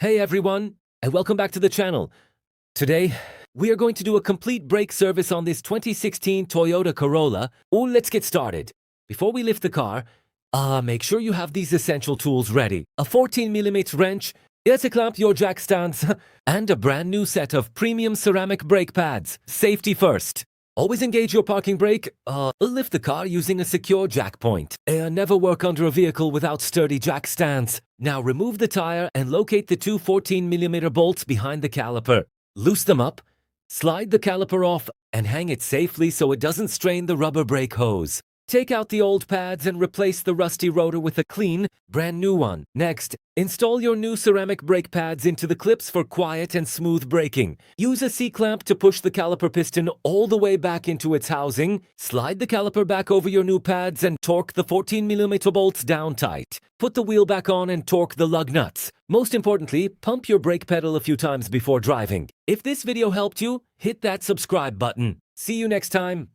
Hey everyone, and welcome back to the channel. Today, we are going to do a complete brake service on this 2016 Toyota Corolla. Oh, let's get started. Before we lift the car, make sure you have these essential tools ready. A 14mm wrench, to clamp your jack stands, and a brand new set of premium ceramic brake pads. Safety first. Always engage your parking brake. Lift the car using a secure jack point. Never work under a vehicle without sturdy jack stands. Now remove the tire and locate the two 14mm bolts behind the caliper. Loose them up, slide the caliper off, and hang it safely so it doesn't strain the rubber brake hose. Take out the old pads and replace the rusty rotor with a clean, brand new one. Next, install your new ceramic brake pads into the clips for quiet and smooth braking. Use a C-clamp to push the caliper piston all the way back into its housing. Slide the caliper back over your new pads and torque the 14mm bolts down tight. Put the wheel back on and torque the lug nuts. Most importantly, pump your brake pedal a few times before driving. If this video helped you, hit that subscribe button. See you next time.